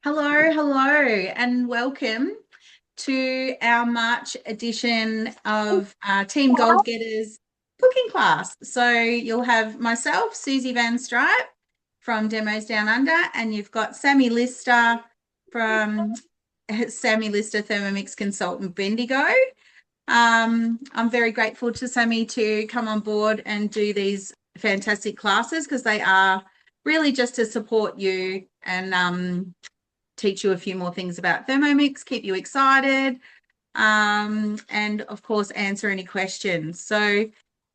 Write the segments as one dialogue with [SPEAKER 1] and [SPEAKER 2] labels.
[SPEAKER 1] Hello, hello, and welcome to our March edition of Team Gold Getters cooking class. So you'll have myself, Susie Van Stripe from Demos Down Under, and you've got Sammy Lister from Sammy Lister Thermomix Consultant Bendigo. I'm very grateful to Sammy to come on board and do these fantastic classes because they are really just to support you and teach you a few more things about Thermomix, keep you excited, and of course, answer any questions. So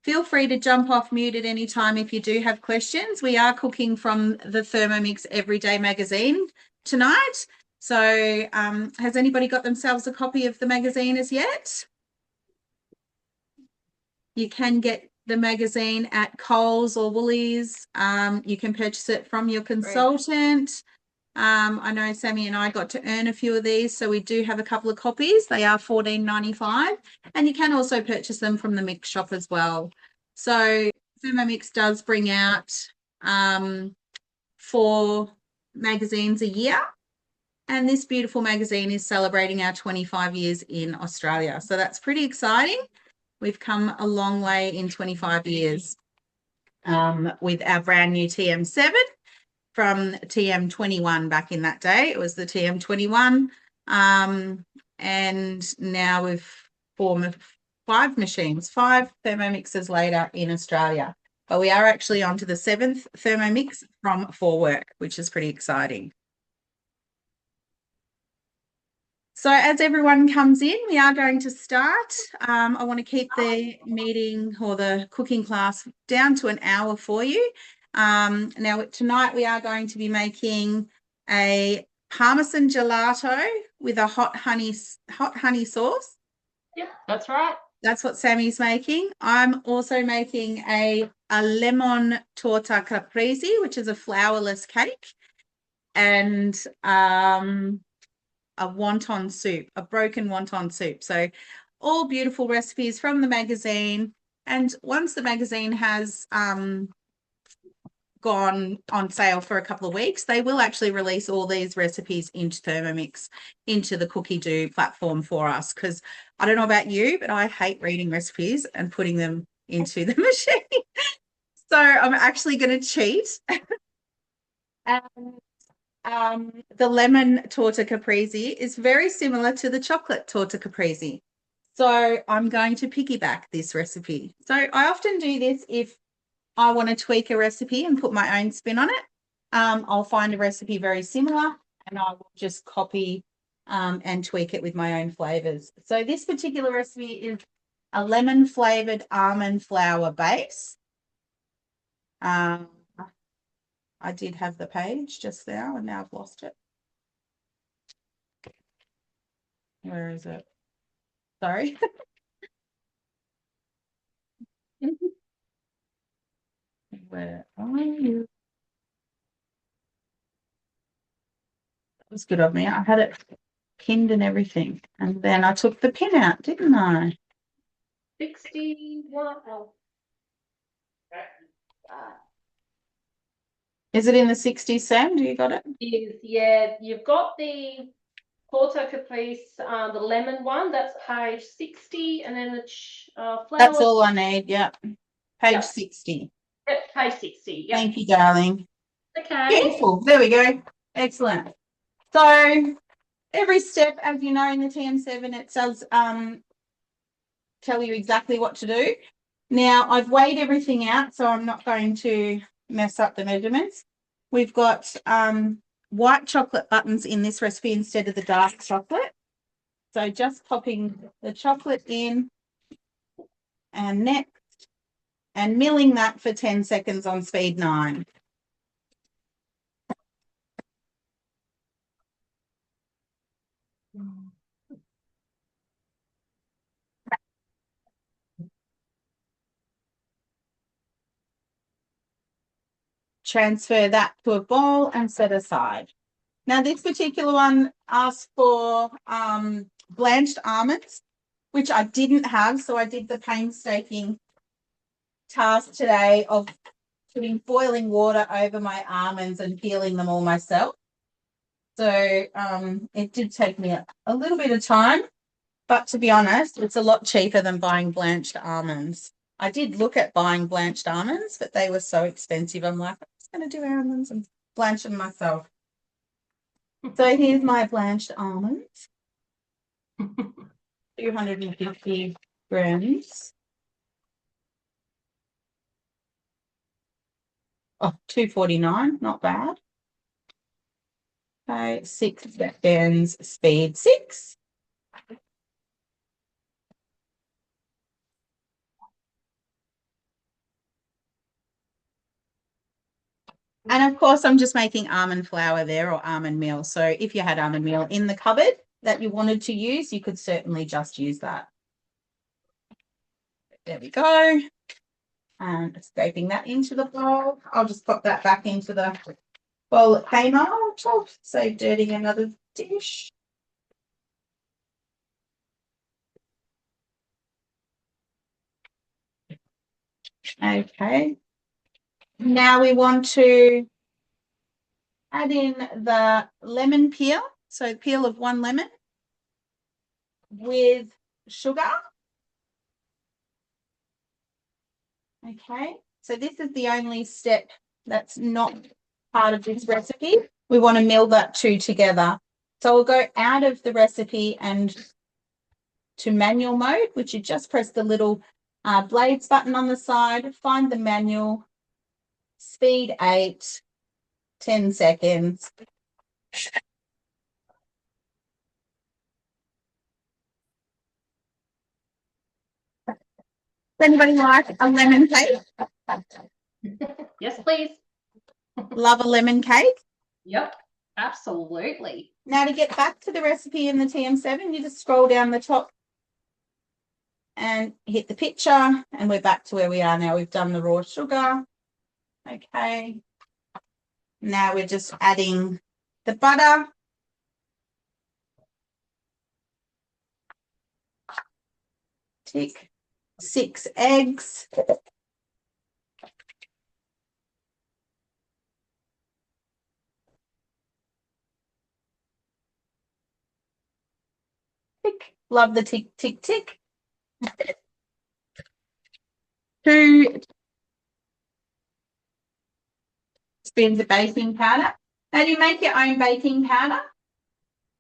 [SPEAKER 1] feel free to jump off mute at any time if you do have questions. We are cooking from the Thermomix Everyday magazine tonight. So has anybody got themselves a copy of the magazine as yet? You can get the magazine at Coles or Woolies. You can purchase it from your consultant. I know Sammy and I got to earn a few of these, so we do have a couple of copies. They are $14.95, and you can also purchase them from the Mix shop as well. So Thermomix does bring out 4 magazines a year, and this beautiful magazine is celebrating our 25 years in Australia. So that's pretty exciting. We've come a long way in 25 years with our brand new TM7 from TM21 back in that day. It was the TM21. And now we've formed 5 machines, 5 Thermomixes later in Australia. But we are actually on to the 7th Thermomix from 4Work, which is pretty exciting. So as everyone comes in, we are going to start. I want to keep the meeting or the cooking class down to an hour for you. Now, tonight we are going to be making a Parmesan gelato with a hot honey sauce.
[SPEAKER 2] Yeah, that's right.
[SPEAKER 1] That's what Sammy's making. I'm also making a lemon torta caprese, which is a flourless cake, and a wonton soup, a broken wonton soup. So all beautiful recipes from the magazine. And once the magazine has gone on sale for a couple of weeks, they will actually release all these recipes into Thermomix, into the Cookie Do platform for us. Because I don't know about you, but I hate reading recipes and putting them into the machine. So I'm actually going to cheat. The lemon torta caprese is very similar to the chocolate torta caprese. So I'm going to piggyback this recipe. So I often do this if I want to tweak a recipe and put my own spin on it. I'll find a recipe very similar and I will just copy and tweak it with my own flavors. So this particular recipe is a lemon flavored almond flour base. I did have the page just now and now I've lost it. Where is it? Sorry. Where are you? That was good of me. I had it pinned and everything. And then I took the pin out, didn't I?
[SPEAKER 2] 61.
[SPEAKER 1] Is it in the 60s, Sam? Do you got it?
[SPEAKER 2] Yeah, you've got the Porto Caprice, the lemon one. That's page 60, and then the flour.
[SPEAKER 1] That's all I need. Yep. Page
[SPEAKER 2] Yep.
[SPEAKER 1] 60.
[SPEAKER 2] Yep, page 60. Yep.
[SPEAKER 1] Thank you, darling.
[SPEAKER 2] Okay.
[SPEAKER 1] Beautiful. There we go. Excellent. So every step, as you know, in the TM7, it does tell you exactly what to do. Now, I've weighed everything out, so I'm not going to mess up the measurements. We've got white chocolate buttons in this recipe instead of the dark chocolate. So just popping the chocolate in and next and milling that for 10 seconds on speed 9. Transfer that to a bowl and set aside. Now, this particular one asks for blanched almonds, which I didn't have, so I did the painstaking task today of putting boiling water over my almonds and peeling them all myself. So it did take me a little bit of time, but to be honest, it's a lot cheaper than buying blanched almonds. I did look at buying blanched almonds, but they were so expensive. I'm like, I'm just going to do almonds and blanch them myself. So here's my blanched almonds. 250 grams. Oh, 249, not bad. Okay, 6 seconds, speed 6. And of course, I'm just making almond flour there or almond meal. So if you had almond meal in the cupboard that you wanted to use, you could certainly just use that. There we go. And scraping that into the bowl. I'll just pop that back into the bowl that came out. Save dirtying another dish. Okay. Now we want to add in the lemon peel. So peel of 1 lemon with sugar. Okay. So this is the only step that's not part of this recipe. We want to mill that 2 together. So we'll go out of the recipe and to manual mode, which you just press the little blades button on the side, find the manual, speed 8, 10 seconds. Does anybody like a lemon cake?
[SPEAKER 2] Yes, please.
[SPEAKER 1] Love a lemon cake?
[SPEAKER 2] Yep, absolutely.
[SPEAKER 1] Now to get back to the recipe in the TM7, you just scroll down the top and hit the picture, and we're back to where we are now. We've done the raw sugar. Okay. Now we're just adding the butter. Tick. 6 eggs. Tick. Love the tick, tick, tick. 2 spoons of baking powder. Now you make your own baking powder.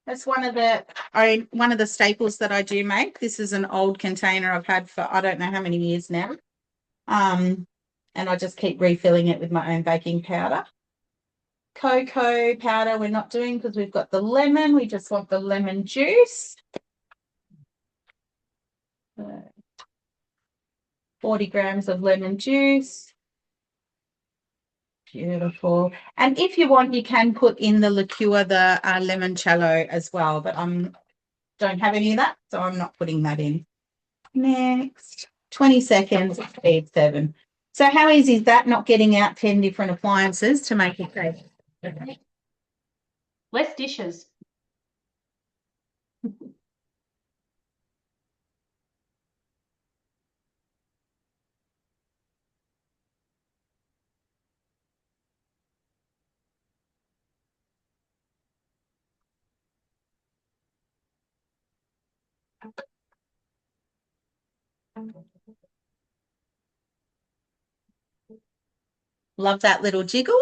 [SPEAKER 1] That's one of the staples that I do make. This is an old container I've had for I don't know how many years now. And I just keep refilling it with my own baking powder. Cocoa powder we're not doing because we've got the lemon. We just want the lemon juice. 40 grams of lemon juice. Beautiful. And if you want, you can put in the liqueur, the limoncello as well, but I don't have any of that, so I'm not putting that in. Next, 20 seconds, speed 7. So how easy is that, not getting out 10 different appliances to make a cake?
[SPEAKER 2] Less dishes.
[SPEAKER 1] Love that little jiggle.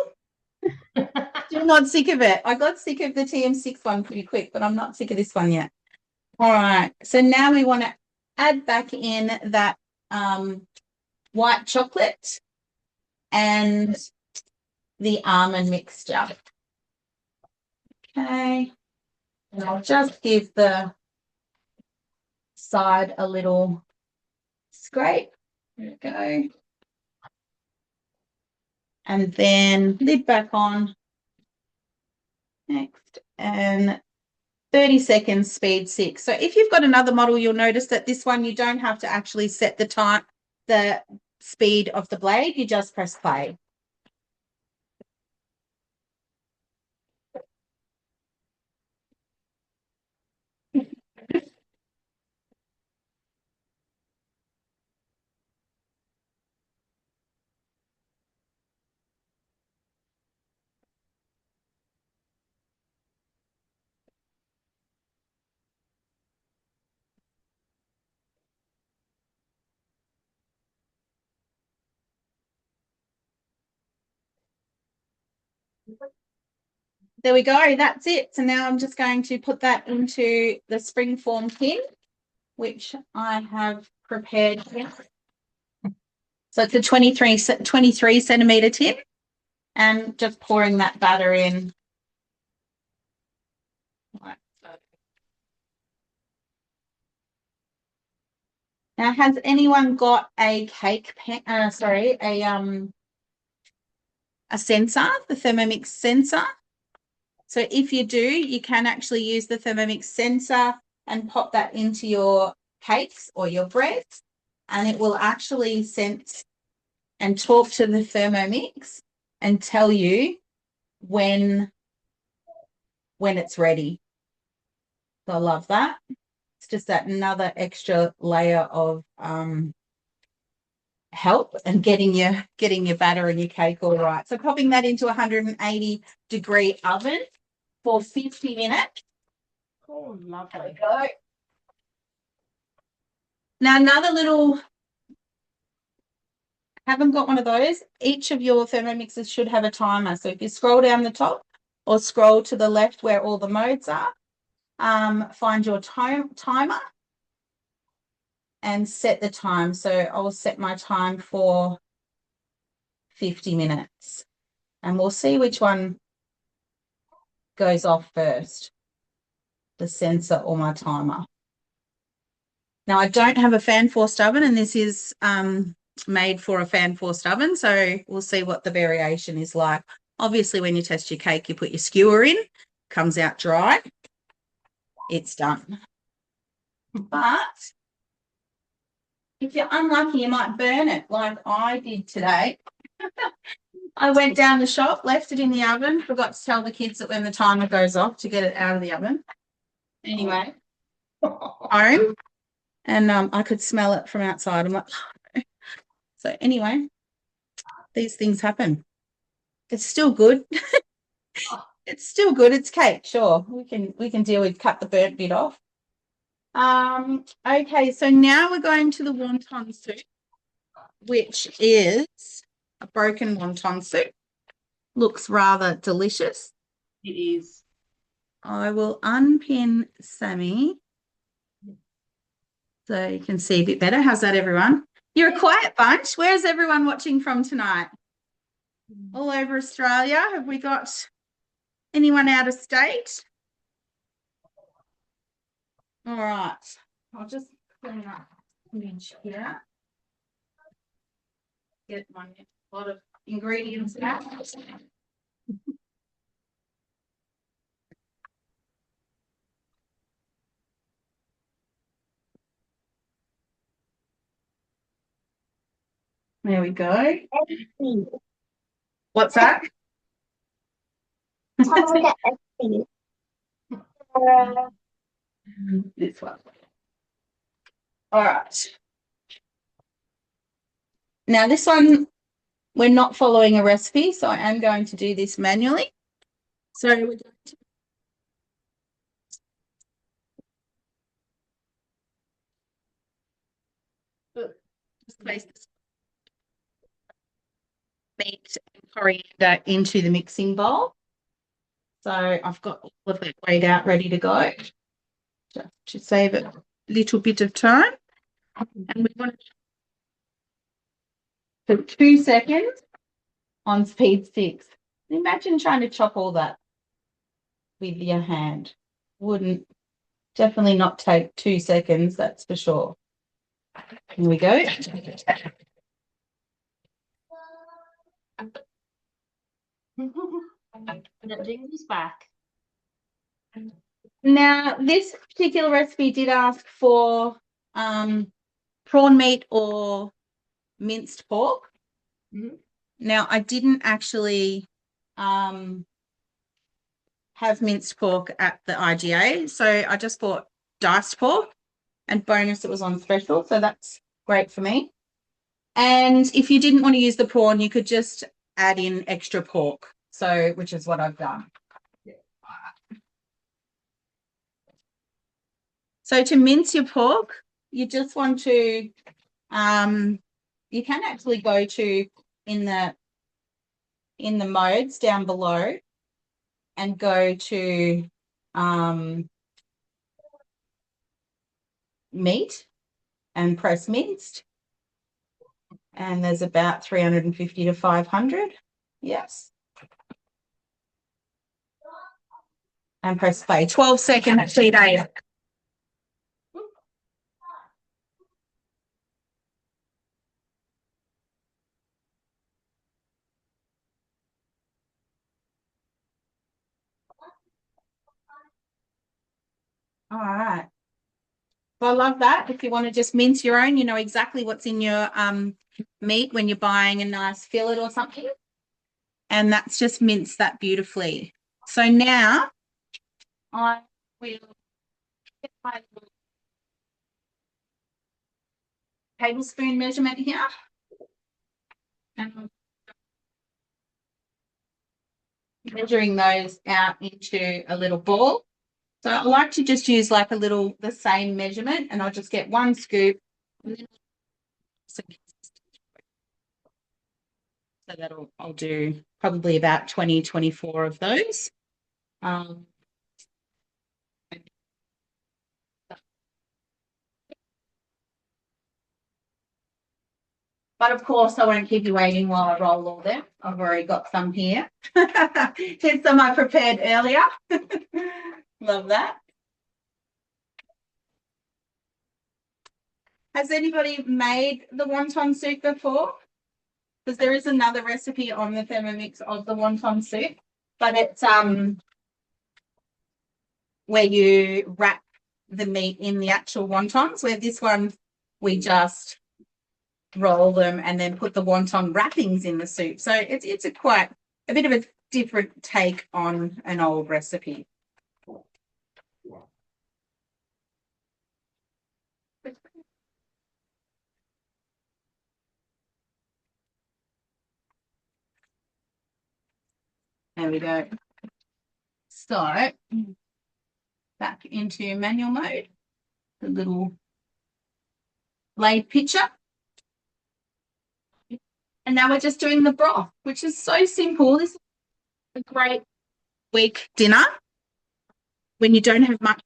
[SPEAKER 1] Still not sick of it. I got sick of the TM6 one pretty quick, but I'm not sick of this one yet. All right. So now we want to add back in that white chocolate and the almond mixture. Okay. And I'll just give the side a little scrape. There we go. And then lid back on. Next. And 30 seconds, speed 6. So if you've got another model, you'll notice that this one, you don't have to actually set the time, the speed of the blade. You just press play. There we go. That's it. So now I'm just going to put that into the springform tin, which I have prepared here. So it's a 23 centimetre tin, and just pouring that batter in. Now, has anyone got a cake pan? A sensor, the Thermomix sensor? So if you do, you can actually use the Thermomix sensor and pop that into your cakes or your breads, and it will actually sense and talk to the Thermomix and tell you when it's ready. So I love that. It's just that another extra layer of help and getting your batter and your cake all right. So popping that into 180-degree oven for 50 minutes.
[SPEAKER 2] Oh, lovely.
[SPEAKER 1] Go. Now another little, haven't got one of those. Each of your Thermomixes should have a timer. So if you scroll down the top or scroll to the left where all the modes are, find your timer and set the time. So I'll set my time for 50 minutes and we'll see which one goes off first, the sensor or my timer. Now I don't have a fan forced oven, and this is made for a fan forced oven, so we'll see what the variation is like. Obviously when you test your cake, you put your skewer in, comes out dry, it's done. But if you're unlucky, you might burn it like I did today. I went down the shop, left it in the oven, forgot to tell the kids that when the timer goes off to get it out of the oven. Anyway, home, and I could smell it from outside. I'm like, oh. So anyway, these things happen. It's still good. It's still good. It's cake, sure. We can deal with cut the burnt bit off. Okay, so now we're going to the wonton soup, which is a broken wonton soup. Looks rather delicious.
[SPEAKER 2] It is.
[SPEAKER 1] I will unpin Sammy so you can see a bit better. How's that, everyone? You're a quiet bunch. Where's everyone watching from tonight? All over Australia. Have we got anyone out of state? All right. I'll just clean up the image here. Get my lot of ingredients out. There we go. What's that? This one. All right. Now this one, we're not following a recipe, so I am going to do this manually. So we're going to just place this meat and coriander into the mixing bowl. So I've got all of that weighed out, ready to go, just to save a little bit of time. And we want to for 2 seconds on speed 6. Imagine trying to chop all that with your hand. Wouldn't, definitely not take 2 seconds, that's for sure. Here we go.
[SPEAKER 2] That jingle's back.
[SPEAKER 1] Now, this particular recipe did ask for prawn meat or minced pork.
[SPEAKER 2] Mm-hmm.
[SPEAKER 1] Now, I didn't actually have minced pork at the IGA, so I just bought diced pork, and bonus it was on special, so that's great for me. And if you didn't want to use the prawn, you could just add in extra pork, so which is what I've done. So to mince your pork, you just want to, you can actually go to in the in the modes down below and go to meat and press minced. And there's about 350 to 500. Yes. And press play. 12-second sheet A. All right. Well, I love that. If you want to just mince your own, you know exactly what's in your meat when you're buying a nice fillet or something. And that's just minced that beautifully. So now I will get my tablespoon measurement here. And measuring those out into a little ball. So I like to just use like the same measurement, and I'll just get one scoop. So I'll do probably about 20, 24 of those. But of course, I won't keep you waiting while I roll all them. I've already got some here. Here's some I prepared earlier. Love that. Has anybody made the wonton soup before? Because there is another recipe on the Thermomix of the wonton soup, but it's where you wrap the meat in the actual wontons, where this one we just roll them and then put the wonton wrappings in the soup. So it's quite a bit of a different take on an old recipe. There we go. So back into manual mode, the little blade pitcher. And now we're just doing the broth, which is so simple. This is a great week dinner when you don't have much.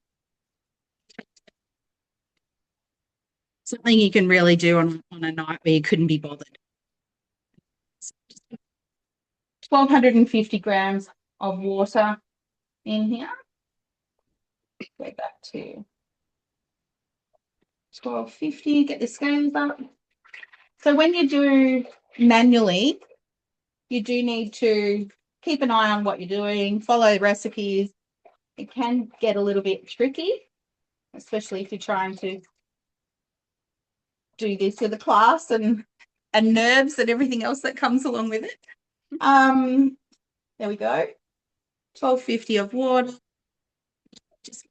[SPEAKER 1] Something you can really do on a night where you couldn't be bothered. 1,250 grams of water in here. Go back to 1,250, get the scales up. So when you do manually, you do need to keep an eye on what you're doing, follow recipes. It can get a little bit tricky, especially if you're trying to do this with a class and nerves and everything else that comes along with it. There we go. 1,250 of water. Just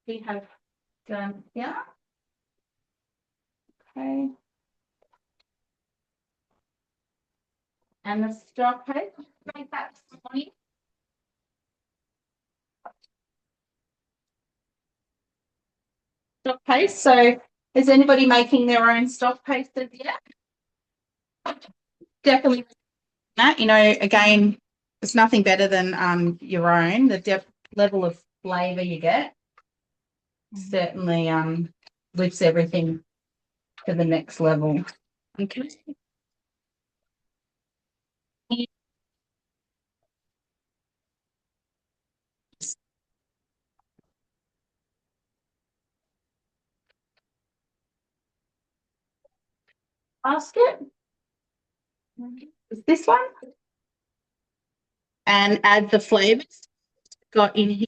[SPEAKER 1] we have done here. Okay. And the stock paste, make that this morning. Stock paste. So is anybody making their own stock paste as yet? Definitely that, you know, again, it's nothing better than your own. The level of flavour you get certainly lifts everything to the next level. Okay. Basket. Is this one? And add the flavours got in here.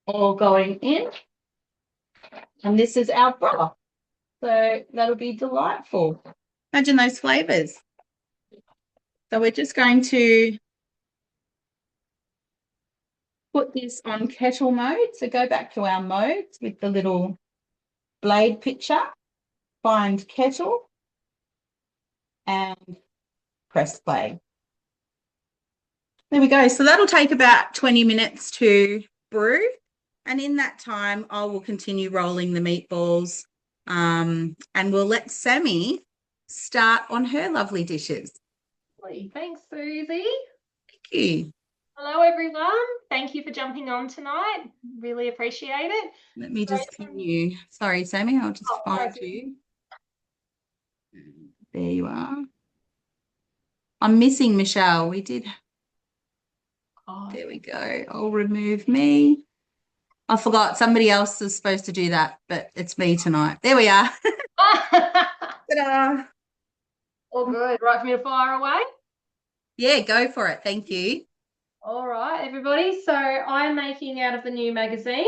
[SPEAKER 1] All going in. And this is our broth. So that'll be delightful. Imagine those flavours. So we're just going to put this on kettle mode. So go back to our modes with the little blade pitcher. find kettle and press play. There we go. So that'll take about 20 minutes to brew. And in that time, I will continue rolling the meatballs, and we'll let Sammy start on her lovely dishes.
[SPEAKER 2] Thanks, Susie.
[SPEAKER 1] Thank you.
[SPEAKER 2] Hello, everyone. Thank you for jumping on tonight. Really appreciate it.
[SPEAKER 1] Let me just pin you. Sorry, Sammy, I'll just find you. There you are. I'm missing Michelle. We did. Oh, there we go. I'll remove me. I forgot somebody else is supposed to do that, but it's me tonight. There we are. Ta-da.
[SPEAKER 2] All good. Right for me to fire away?
[SPEAKER 1] Yeah, go for it. Thank you.
[SPEAKER 2] All right, everybody. So I'm making out of the new magazine,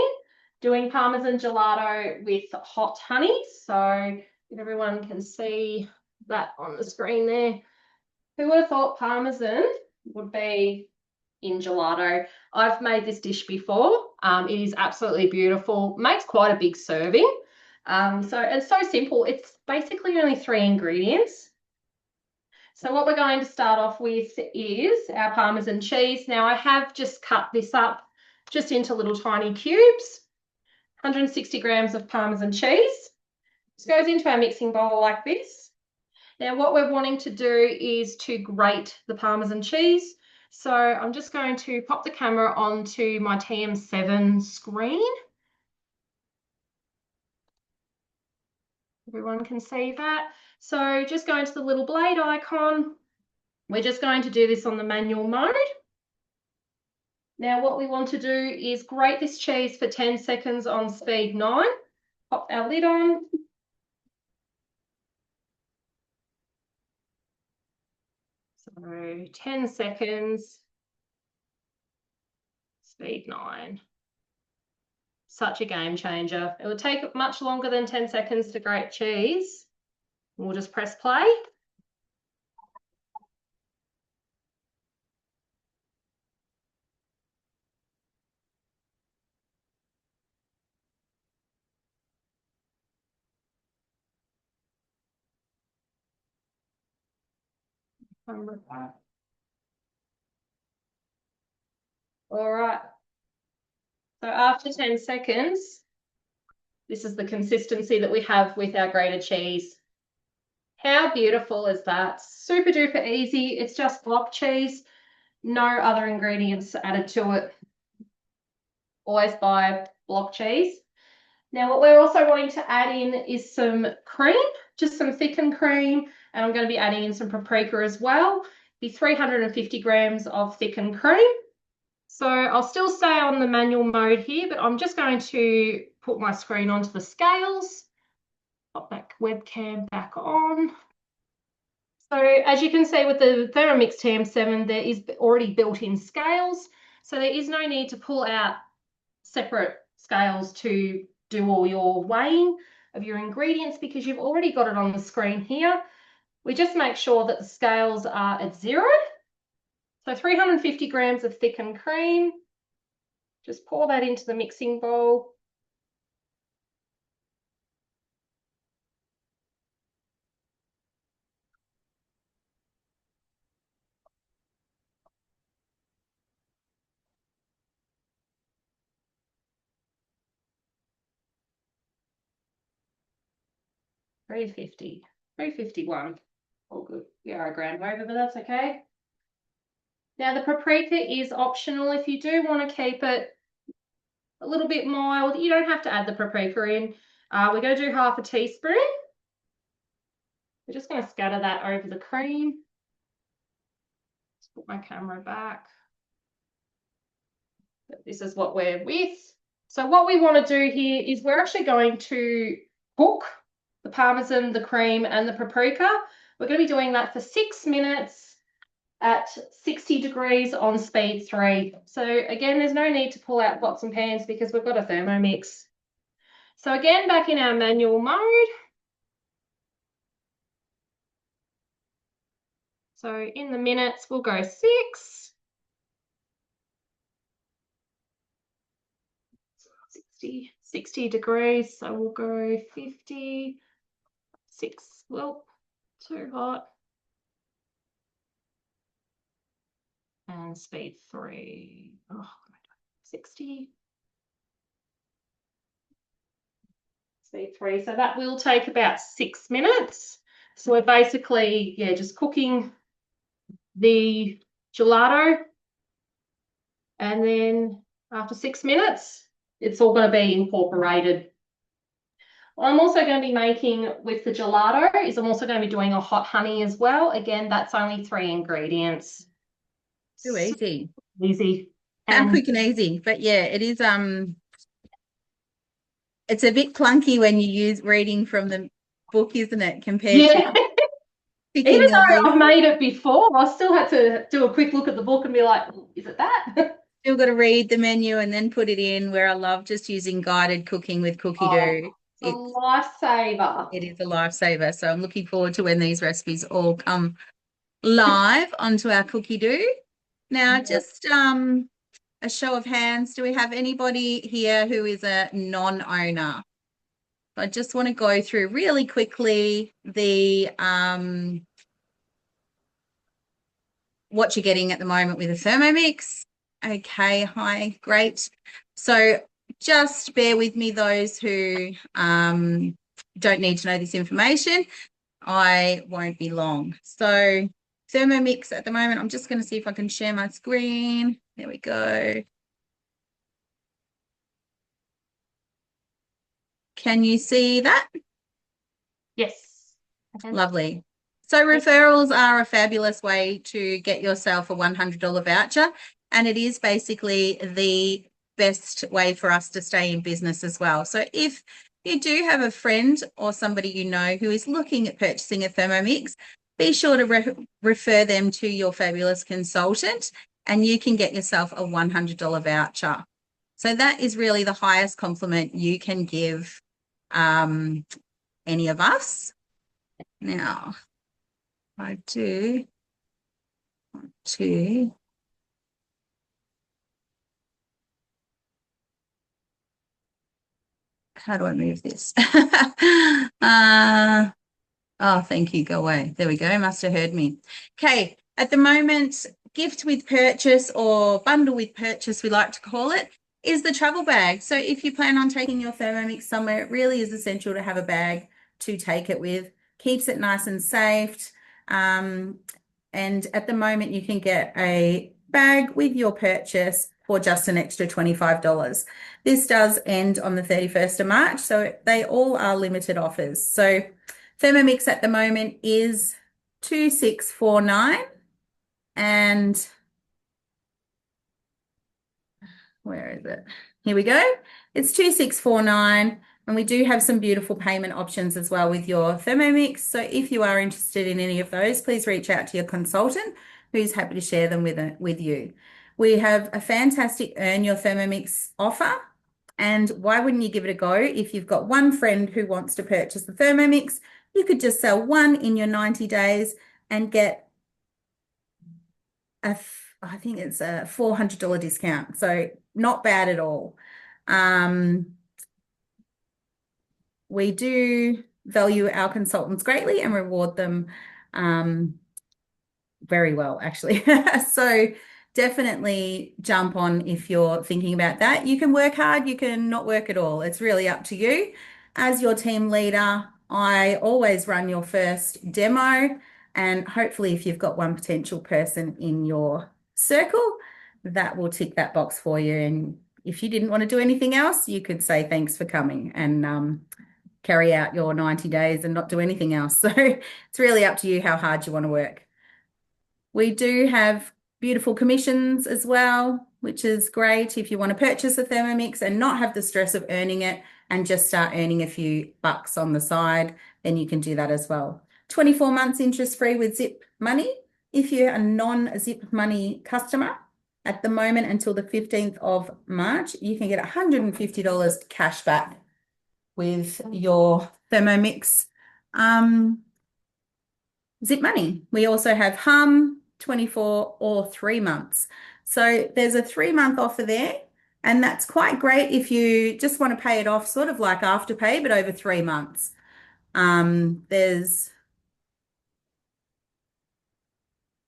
[SPEAKER 2] doing Parmesan gelato with hot honey. So if everyone can see that on the screen there. Who would have thought Parmesan would be in gelato? I've made this dish before. It is absolutely beautiful. Makes quite a big serving. So it's so simple. It's basically only 3 ingredients. So what we're going to start off with is our Parmesan cheese. Now I have just cut this up just into little tiny cubes. 160 grams of Parmesan cheese. This goes into our mixing bowl like this. Now what we're wanting to do is to grate the Parmesan cheese. So I'm just going to pop the camera onto my TM7 screen. Everyone can see that. So just going to the little blade icon. We're just going to do this on the manual mode. Now what we want to do is grate this cheese for 10 seconds on speed 9. Pop our lid on. So 10 seconds, speed 9. Such a game changer. It would take much longer than 10 seconds to grate cheese. We'll just press play. All right. So after 10 seconds, this is the consistency that we have with our grated cheese. How beautiful is that? Super duper easy. It's just block cheese, no other ingredients added to it. Always buy block cheese. Now what we're also wanting to add in is some cream, just some thickened cream, and I'm going to be adding in some paprika as well. Be 350 grams of thickened cream. So I'll still stay on the manual mode here, but I'm just going to put my screen onto the scales. Pop that webcam back on. So as you can see with the Thermomix TM7, there is already built-in scales. So there is no need to pull out separate scales to do all your weighing of your ingredients because you've already got it on the screen here. We just make sure that the scales are at 0. So 350 grams of thickened cream. Just pour that into the mixing bowl. $3.50, $3.51. All good. We are a grand over, but that's okay. Now the paprika is optional. If you do want to keep it a little bit mild, you don't have to add the paprika in. We're going to do half a teaspoon. We're just going to scatter that over the cream. Let's put my camera back. This is what we're with. So what we want to do here is we're actually going to cook the Parmesan, the cream, and the paprika. We're going to be doing that for 6 minutes at 60 degrees on speed 3. So again, there's no need to pull out pots and pans because we've got a Thermomix. So again, back in our manual mode. So in the minutes, we'll go 6. 60 degrees, so we'll go 50, 6. Well, too hot. And speed 3. Oh, 60. Speed 3. So that will take about 6 minutes. So we're basically, yeah, just cooking the gelato. And then after 6 minutes, it's all going to be incorporated. What I'm also going to be making with the gelato is I'm also going to be doing a hot honey as well. Again, that's only 3 ingredients.
[SPEAKER 1] Too easy.
[SPEAKER 2] Easy.
[SPEAKER 1] And
[SPEAKER 2] And
[SPEAKER 1] quick and easy. But yeah, it is it's a bit clunky when you use reading from the book, isn't it? Compared
[SPEAKER 2] yeah,
[SPEAKER 1] to picking
[SPEAKER 2] even
[SPEAKER 1] the
[SPEAKER 2] though
[SPEAKER 1] leaf.
[SPEAKER 2] I've made it before, I still had to do a quick look at the book and be like, is it that?
[SPEAKER 1] Still got to read the menu and then put it in, where I love just using guided cooking with Cookie
[SPEAKER 2] Oh,
[SPEAKER 1] Do.
[SPEAKER 2] it's a lifesaver.
[SPEAKER 1] It is a lifesaver. So I'm looking forward to when these recipes all come live onto our Cookie Do. Now, just a show of hands, do we have anybody here who is a non-owner? I just want to go through really quickly the what you're getting at the moment with a Thermomix. Okay, hi, great. So just bear with me, those who don't need to know this information. I won't be long. So Thermomix at the moment, I'm just going to see if I can share my screen. There we go. Can you see that?
[SPEAKER 2] Yes.
[SPEAKER 1] Lovely. So referrals are a fabulous way to get yourself a $100 voucher, and it is basically the best way for us to stay in business as well. So if you do have a friend or somebody you know who is looking at purchasing a Thermomix, be sure to refer them to your fabulous consultant, and you can get yourself a $100 voucher. So that is really the highest compliment you can give any of us. Now, I do want to how do I move this? Oh, thank you. Go away. There we go. Must have heard me. Okay. At the moment, gift with purchase, or bundle with purchase, we like to call it, is the travel bag. So if you plan on taking your Thermomix somewhere, it really is essential to have a bag to take it with. Keeps it nice and safe. And at the moment, you can get a bag with your purchase for just an extra $25. This does end on the 31st of March, so they all are limited offers. So Thermomix at the moment is 2649, and where is it? Here we go. It's 2649, and we do have some beautiful payment options as well with your Thermomix. So if you are interested in any of those, please reach out to your consultant, who's happy to share them with you. We have a fantastic Earn Your Thermomix offer. And why wouldn't you give it a go? If you've got one friend who wants to purchase the Thermomix, you could just sell one in your 90 days and get I think it's a $400 discount. So not bad at all. We do value our consultants greatly and reward them very well, actually. So definitely jump on if you're thinking about that. You can work hard, you can not work at all. It's really up to you. As your team leader, I always run your first demo, and hopefully if you've got one potential person in your circle, that will tick that box for you. And if you didn't want to do anything else, you could say thanks for coming and carry out your 90 days and not do anything else. So it's really up to you how hard you want to work. We do have beautiful commissions as well, which is great if you want to purchase a Thermomix and not have the stress of earning it and just start earning a few bucks on the side, then you can do that as well. 24 months interest-free with Zip Money. If you're a non-Zip Money customer, at the moment until the 15th of March, you can get $150 cash back with your Thermomix Zip Money. We also have Hum, 24 or 3 months. So there's a 3-month offer there, and that's quite great if you just want to pay it off sort of like Afterpay, but over 3 months. There's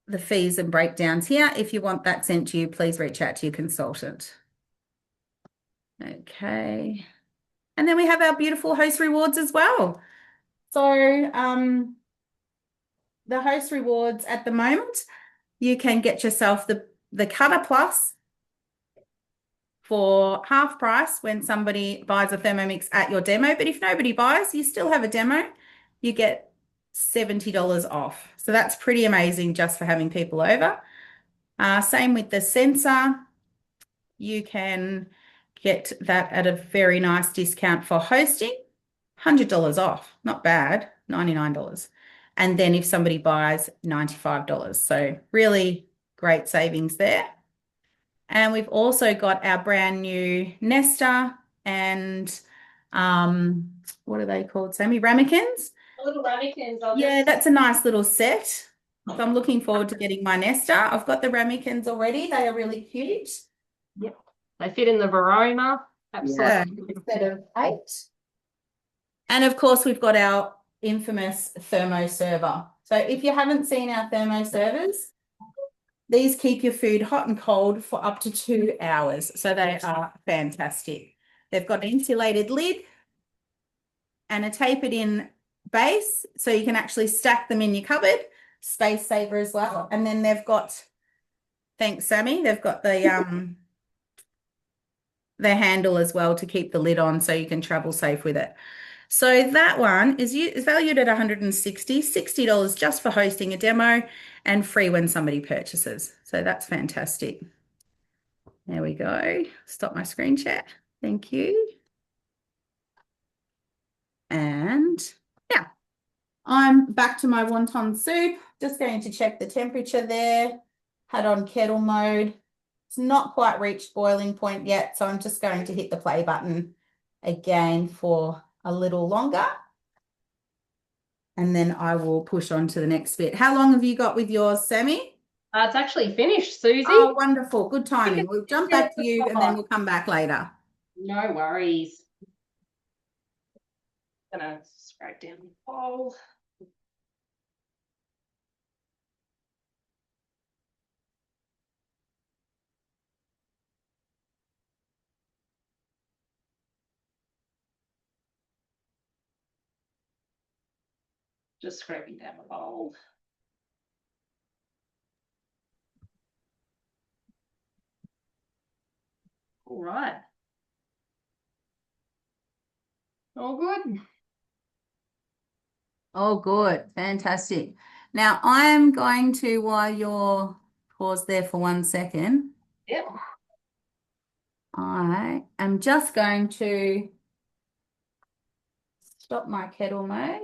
[SPEAKER 1] the fees and breakdowns here. If you want that sent to you, please reach out to your consultant. Okay. And then we have our beautiful host rewards as well. So the host rewards at the moment, you can get yourself the Cutter Plus for half price when somebody buys a Thermomix at your demo. But if nobody buys, you still have a demo, you get $70 off. So that's pretty amazing just for having people over. Same with the sensor. You can get that at a very nice discount for hosting, $100 off. Not bad, $99. And then if somebody buys, $95. So really great savings there. And we've also got our brand new Nesta and what are they called, Sammy? Ramekins?
[SPEAKER 2] Little ramekins.
[SPEAKER 1] Yeah, that's a nice little set. So I'm looking forward to getting my Nesta. I've got the ramekins already. They are really cute.
[SPEAKER 2] Yep. They fit in the Varoma. Absolutely.
[SPEAKER 1] Yeah, set of 8. And of course, we've got our infamous thermo server. So if you haven't seen our thermo servers, these keep your food hot and cold for up to 2 hours. So they are fantastic. They've got an insulated lid and a tapered in base, so you can actually stack them in your cupboard. Space saver as well. And then they've got, thanks, Sammy, they've got the handle as well to keep the lid on so you can travel safe with it. So that one is valued at $160, $60 just for hosting a demo and free when somebody purchases. So that's fantastic. There we go. Stop my screen share. Thank you. And yeah, I'm back to my wonton soup. Just going to check the temperature there. Had on kettle mode. It's not quite reached boiling point yet, so I'm just going to hit the play button again for a little longer. And then I will push on to the next bit. How long have you got with yours, Sammy?
[SPEAKER 2] It's actually finished, Susie.
[SPEAKER 1] Oh, wonderful. Good timing. We'll jump back to you and then we'll come back later.
[SPEAKER 2] No worries. Gonna scrape down the bowl. Just scraping down the bowl. All right. All good.
[SPEAKER 1] Oh, good. Fantastic. Now I'm going to, while you're pause there for 1 second,
[SPEAKER 2] Yep.
[SPEAKER 1] I am just going to stop my kettle mode,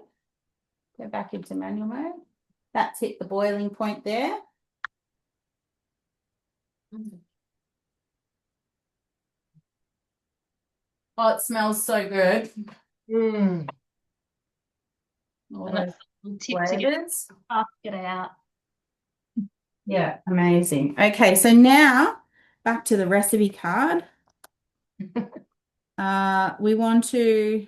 [SPEAKER 1] go back into manual mode. That's hit the boiling point there. Oh, it smells so good. All those
[SPEAKER 2] Tip to get out.
[SPEAKER 1] Yeah, amazing. Okay, so now back to the recipe card. We want to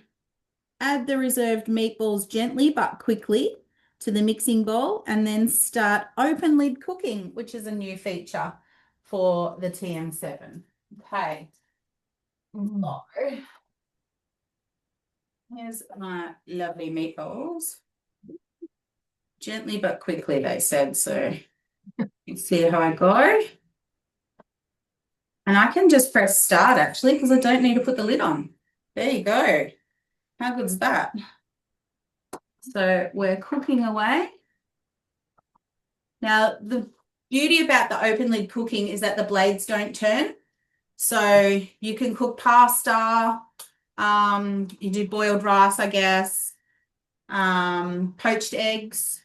[SPEAKER 1] add the reserved meatballs gently but quickly to the mixing bowl and then start open lid cooking, which is a new feature for the TM7. Okay. So, here's my lovely meatballs. Gently but quickly, they said, so you see how I go. And I can just press start actually because I don't need to put the lid on. There you go. How good's that? So we're cooking away. Now, the beauty about the open lid cooking is that the blades don't turn. So you can cook pasta, you do boiled rice, I guess, poached eggs,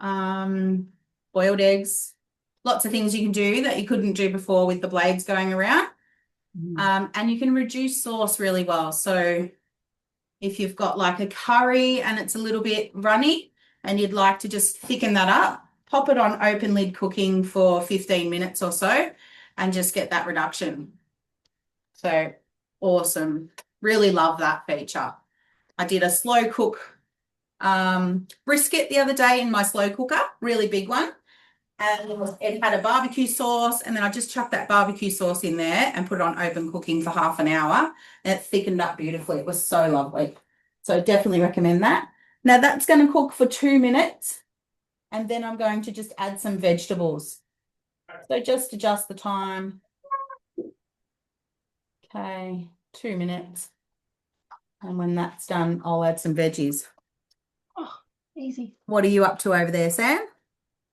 [SPEAKER 1] boiled eggs, lots of things you can do that you couldn't do before with the blades going around. And you can reduce sauce really well. So if you've got like a curry and it's a little bit runny and you'd like to just thicken that up, pop it on open lid cooking for 15 minutes or so and just get that reduction. So awesome. Really love that feature. I did a slow cook brisket the other day in my slow cooker, really big one. And it had a barbecue sauce, and then I just chucked that barbecue sauce in there and put it on open cooking for half an hour. And it thickened up beautifully. It was so lovely. So definitely recommend that. Now that's going to cook for 2 minutes, and then I'm going to just add some vegetables. So just adjust the time. Okay, 2 minutes. And when that's done, I'll add some veggies.
[SPEAKER 2] Oh, easy.
[SPEAKER 1] What are you up to over there, Sam?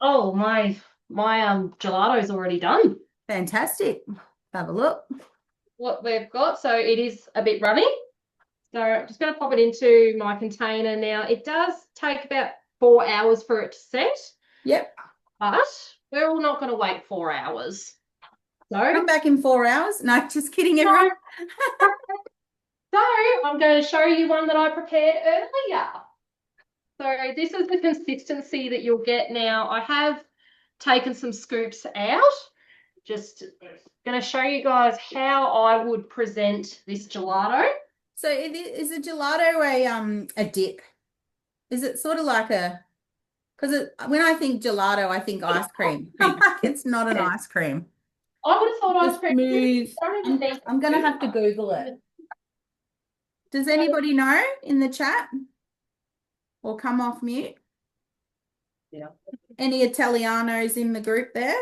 [SPEAKER 2] Oh, my gelato's already done.
[SPEAKER 1] Fantastic. Have a look.
[SPEAKER 2] What we've got, so it is a bit runny. So I'm just going to pop it into my container now. It does take about 4 hours for it to set.
[SPEAKER 1] Yep.
[SPEAKER 2] But we're all not going to wait 4 hours. So
[SPEAKER 1] Come back in 4 hours. No, just kidding, everyone.
[SPEAKER 2] So I'm going to show you one that I prepared earlier. So this is the consistency that you'll get now. I have taken some scoops out. Just going to show you guys how I would present this gelato.
[SPEAKER 1] So is a gelato a dip? Is it sort of like a, because when I think gelato, I think ice cream. It's not an ice cream.
[SPEAKER 2] I would have thought ice cream.
[SPEAKER 1] Smooth. I'm going to have to Google it. Does anybody know in the chat? Or come off mute?
[SPEAKER 2] Yeah.
[SPEAKER 1] Any Italianos in the group there?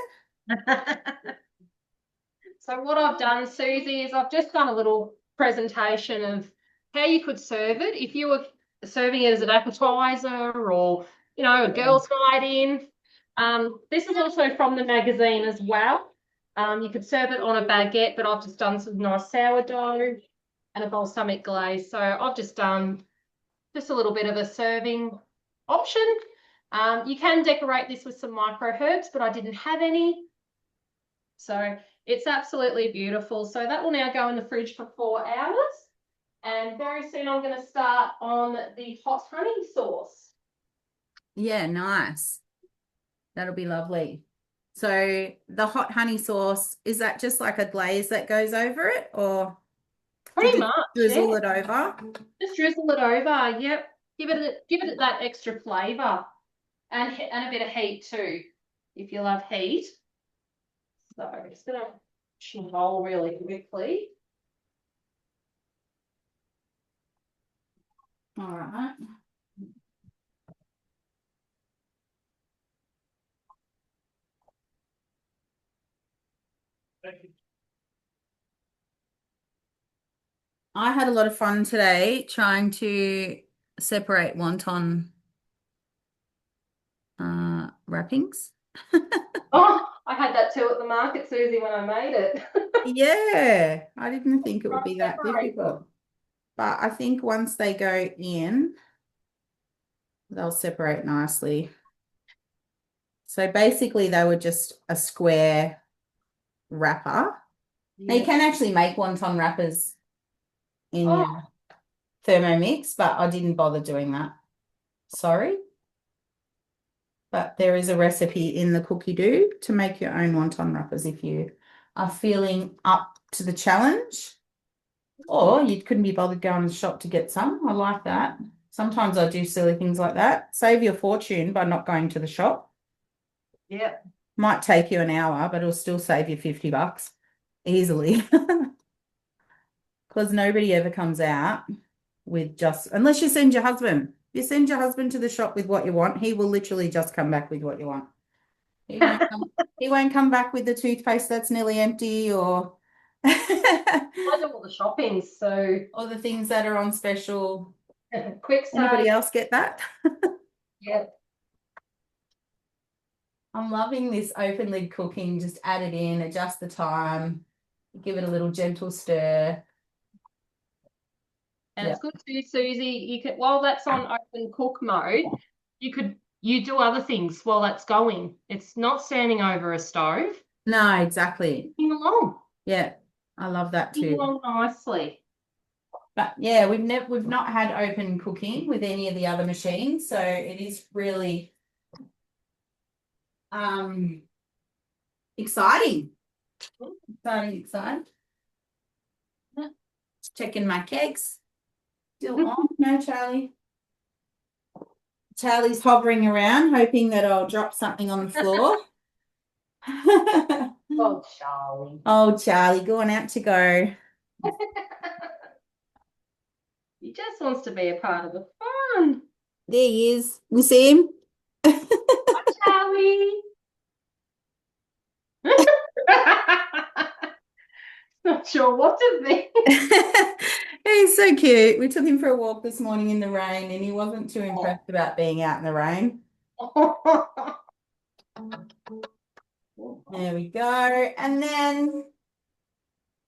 [SPEAKER 2] So what I've done, Susie, is I've just done a little presentation of how you could serve it if you were serving it as an appetizer or, you know, a girls' night in. This is also from the magazine as well. You could serve it on a baguette, but I've just done some nice sourdough and a balsamic glaze. So I've just done just a little bit of a serving option. You can decorate this with some micro herbs, but I didn't have any. So it's absolutely beautiful. So that will now go in the fridge for 4 hours. And very soon I'm going to start on the hot honey sauce.
[SPEAKER 1] Yeah, nice. That'll be lovely. So the hot honey sauce, is that just like a glaze that goes over it, or
[SPEAKER 2] Pretty much,
[SPEAKER 1] drizzle it over?
[SPEAKER 2] Just drizzle it over. Yep. Give it that extra flavour and a bit of heat too, if you love heat. So I'm just going to roll really quickly.
[SPEAKER 1] All right. I had a lot of fun today trying to separate wonton wrappings.
[SPEAKER 2] Oh, I had that too at the market, Susie, when I made it.
[SPEAKER 1] Yeah, I didn't think it would be that difficult. But I think once they go in, they'll separate nicely. So basically they were just a square wrapper. Now you can actually make wonton wrappers in your Thermomix, but I didn't bother doing that. Sorry. But there is a recipe in the cookie dough to make your own wonton wrappers if you are feeling up to the challenge. Or you couldn't be bothered going to the shop to get some. I like that. Sometimes I do silly things like that. Save your fortune by not going to the shop.
[SPEAKER 2] Yep.
[SPEAKER 1] Might take you an hour, but it'll still save you $50 easily. Because nobody ever comes out with just, unless you send your husband. If you send your husband to the shop with what you want, he will literally just come back with what you want. He won't come back with the toothpaste that's nearly empty or
[SPEAKER 2] I do all the shopping, so
[SPEAKER 1] or the things that are on special.
[SPEAKER 2] Quick start.
[SPEAKER 1] Anybody else get that?
[SPEAKER 2] Yep.
[SPEAKER 1] I'm loving this open lid cooking. Just add it in, adjust the time, give it a little gentle stir.
[SPEAKER 2] And it's good too, Susie. You can, while that's on open cook mode, you do other things while that's going. It's not standing over a stove.
[SPEAKER 1] No, exactly.
[SPEAKER 2] Cooking along.
[SPEAKER 1] Yeah, I love that too.
[SPEAKER 2] Cooking along nicely.
[SPEAKER 1] But yeah, we've not had open cooking with any of the other machines, so it is really exciting. Exciting. Checking my kegs. Still on? No, Charlie. Charlie's hovering around, hoping that I'll drop something on the floor.
[SPEAKER 2] Oh, Charlie.
[SPEAKER 1] Oh, Charlie, going out to go.
[SPEAKER 2] He just wants to be a part of the fun.
[SPEAKER 1] There he is. You see him?
[SPEAKER 2] Charlie. Not sure what to think.
[SPEAKER 1] He's so cute. We took him for a walk this morning in the rain and he wasn't too impressed about being out in the rain. There we go. And then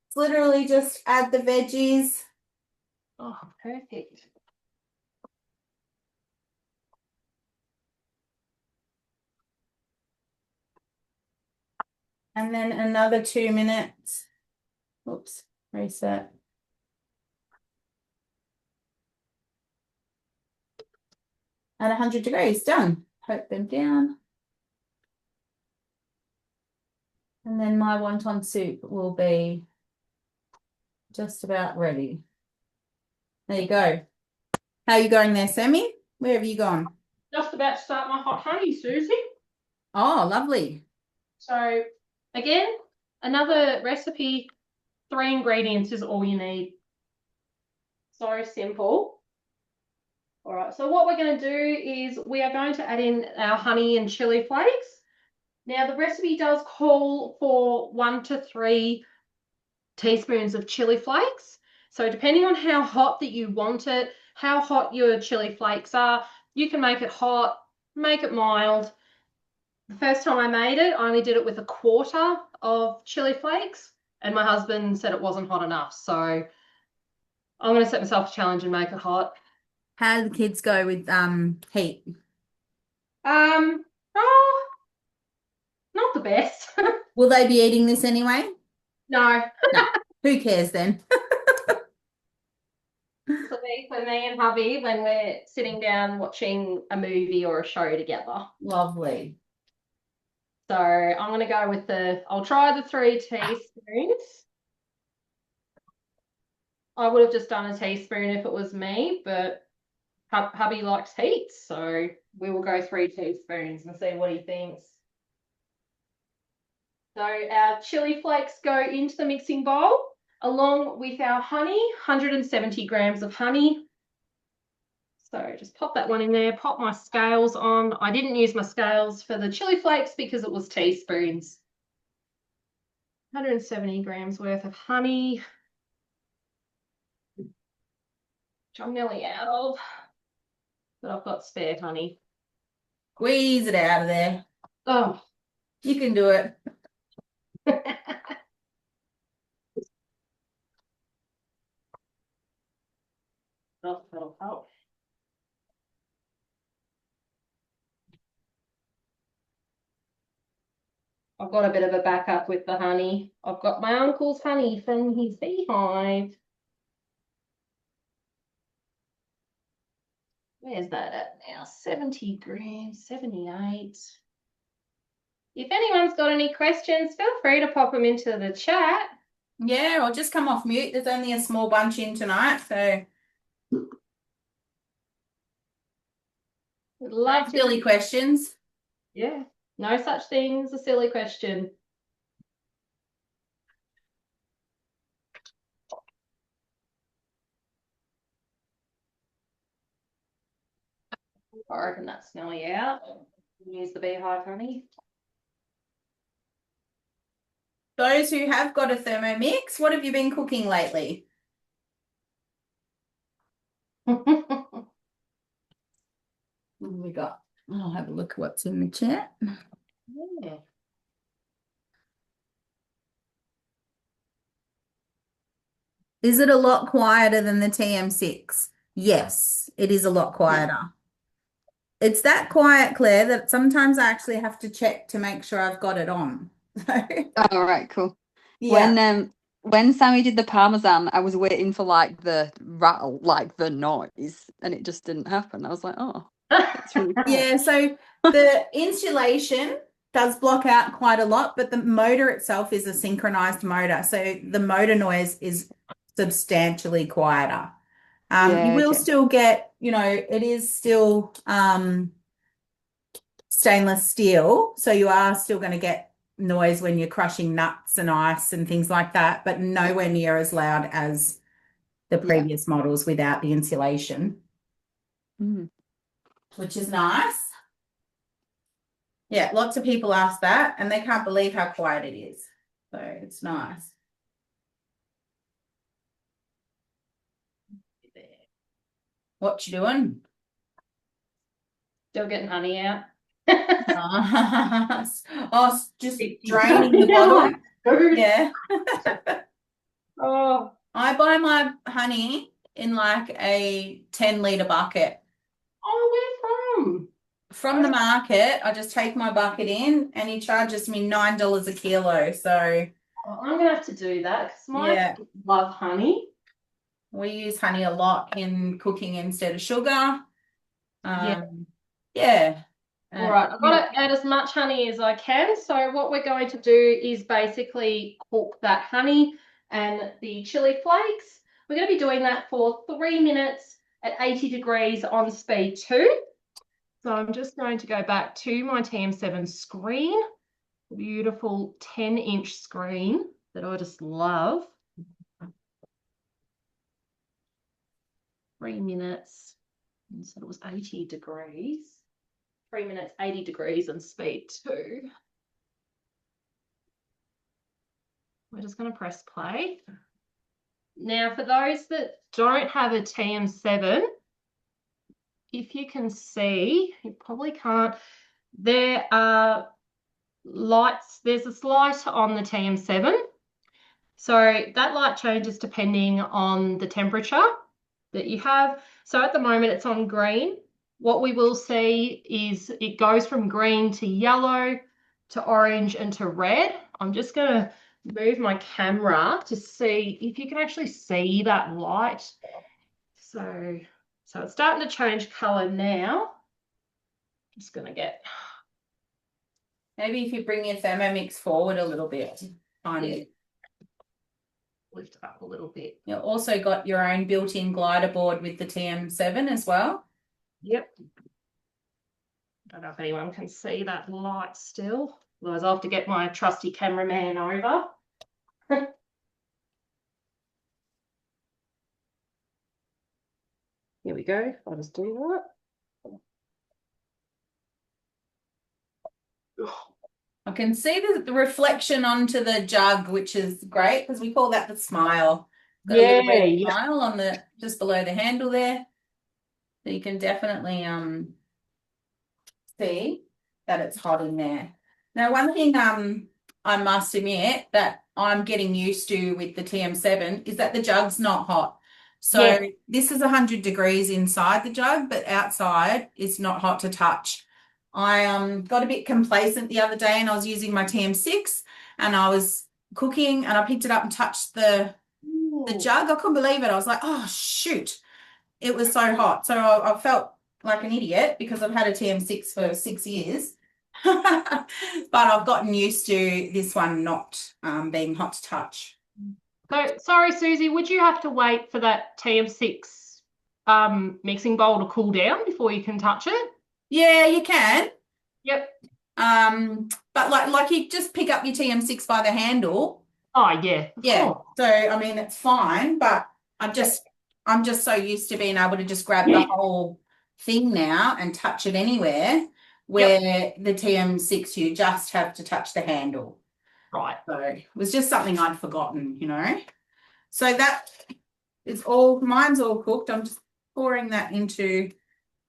[SPEAKER 1] it's literally just add the veggies.
[SPEAKER 2] Oh, perfect.
[SPEAKER 1] And then another 2 minutes. Oops, reset. At 100 degrees, done. Poke them down. And then my wonton soup will be just about ready. There you go. How are you going there, Sammy? Where have you gone?
[SPEAKER 2] Just about to start my hot honey, Susie.
[SPEAKER 1] Oh, lovely.
[SPEAKER 2] So, again, another recipe, 3 ingredients is all you need. So simple. All right, so what we're going to do is we are going to add in our honey and chili flakes. Now, the recipe does call for 1 to 3 teaspoons of chili flakes. So depending on how hot that you want it, how hot your chili flakes are, you can make it hot, make it mild. The first time I made it, I only did it with 1/4 of chili flakes, and my husband said it wasn't hot enough. So I'm going to set myself a challenge and make it hot.
[SPEAKER 1] How do the kids go with heat?
[SPEAKER 2] Oh, not the best.
[SPEAKER 1] Will they be eating this anyway?
[SPEAKER 2] No.
[SPEAKER 1] No. Who cares then?
[SPEAKER 2] For me and hubby when we're sitting down watching a movie or a show together.
[SPEAKER 1] Lovely.
[SPEAKER 2] So I'm going to go with I'll try the 3 teaspoons. I would have just done a teaspoon if it was me, but hubby likes heat, so we will go 3 teaspoons and see what he thinks. So our chili flakes go into the mixing bowl along with our honey, 170 grams of honey. So just pop that one in there, pop my scales on. I didn't use my scales for the chili flakes because it was teaspoons. 170 grams worth of honey, which I'm nearly out of, but I've got spare honey.
[SPEAKER 1] Squeeze it out of there.
[SPEAKER 2] Oh.
[SPEAKER 1] You can do it.
[SPEAKER 2] That'll help. I've got a bit of a backup with the honey. I've got my uncle's honey from his beehive. Where's that at now? 70 grams, 78. If anyone's got any questions, feel free to pop them into the chat.
[SPEAKER 1] Yeah, or just come off mute. There's only a small bunch in tonight, so
[SPEAKER 2] Would love
[SPEAKER 1] no silly questions.
[SPEAKER 2] Yeah, no such thing as a silly question. I reckon that's nearly out. Use the beehive honey.
[SPEAKER 1] Those who have got a Thermomix, what have you been cooking lately? What have we got? I'll have a look at what's in the chat.
[SPEAKER 2] Yeah.
[SPEAKER 1] Is it a lot quieter than the TM6? Yes, it is a lot quieter. It's that quiet, Claire, that sometimes I actually have to check to make sure I've got it on.
[SPEAKER 3] All right, cool.
[SPEAKER 1] Yeah.
[SPEAKER 3] When Sammy did the Parmesan, I was waiting for like the rattle, like the noise, and it just didn't happen. I was like, oh, that's really cool.
[SPEAKER 1] Yeah, so the insulation does block out quite a lot, but the motor itself is a synchronized motor. So the motor noise is substantially quieter. You will
[SPEAKER 3] okay.
[SPEAKER 1] still get, it is still stainless steel, so you are still going to get noise when you're crushing nuts and ice and things like that, but nowhere near as loud as the
[SPEAKER 3] Yeah.
[SPEAKER 1] previous models without the insulation,
[SPEAKER 3] Mm.
[SPEAKER 1] which is nice. Yeah, lots of people ask that and they can't believe how quiet it is. So it's nice. What you doing?
[SPEAKER 2] Still getting honey out.
[SPEAKER 1] Nice. Oh, just draining the bottle. Yeah.
[SPEAKER 2] Oh,
[SPEAKER 1] I buy my honey in like a 10-litre bucket.
[SPEAKER 2] where from?
[SPEAKER 1] From the market, I just take my bucket in and he charges me $9 a kilo. So
[SPEAKER 2] Oh, I'm gonna have to do that because my
[SPEAKER 1] yeah,
[SPEAKER 2] love honey.
[SPEAKER 1] we use honey a lot in cooking instead of sugar.
[SPEAKER 2] Yeah.
[SPEAKER 1] Yeah.
[SPEAKER 2] All right, I've got to add as much honey as I can. So what we're going to do is basically cook that honey and the chili flakes. We're going to be doing that for 3 minutes at 80 degrees on speed 2. So I'm just going to go back to my TM7 screen, beautiful 10-inch screen that I just love. 3 minutes, and so it was 80 degrees. 3 minutes, 80 degrees and speed 2. We're just going to press play. Now, for those that don't have a TM7, if you can see, you probably can't, there are lights, there's a light on the TM7. So that light changes depending on the temperature that you have. So at the moment it's on green. What we will see is it goes from green to yellow to orange and to red. I'm just going to move my camera to see if you can actually see that light. So it's starting to change color now. Just going to get...
[SPEAKER 1] Maybe if you bring your Thermomix forward a little bit.
[SPEAKER 2] Yeah. Lift it up a little bit.
[SPEAKER 1] You've also got your own built-in glider board with the TM7 as well.
[SPEAKER 2] Yep. Don't know if anyone can see that light still. Otherwise, I'll have to get my trusty cameraman over. Here we go. I'll just do that.
[SPEAKER 1] I can see the reflection onto the jug, which is great because we call that the smile. Got a little red smile on the just below the handle there. So you can definitely see that it's hot in there. Now, one thing I must admit that I'm getting used to with the TM7 is that the jug's not hot. So this is 100 degrees inside the jug, but outside it's not hot to touch. I got a bit complacent the other day and I was using my TM6 and I was cooking and I picked it up and touched the jug. I couldn't believe it. I was like, oh, shoot. It was so hot. So I felt like an idiot because I've had a TM6 for 6 years. But I've gotten used to this one not being hot to touch.
[SPEAKER 2] So, sorry, Susie, would you have to wait for that TM6 mixing bowl to cool down before you can touch it?
[SPEAKER 1] Yeah, you can.
[SPEAKER 2] Yep.
[SPEAKER 1] But like you just pick up your TM6 by the handle.
[SPEAKER 2] Oh, yeah.
[SPEAKER 1] Yeah. So, I mean, it's fine, but I'm just so used to being able to just grab the whole thing now and touch it anywhere, where the TM6 you just have to touch the handle.
[SPEAKER 2] Right.
[SPEAKER 1] So it was just something I'd forgotten, So that is all, mine's all cooked. I'm just pouring that into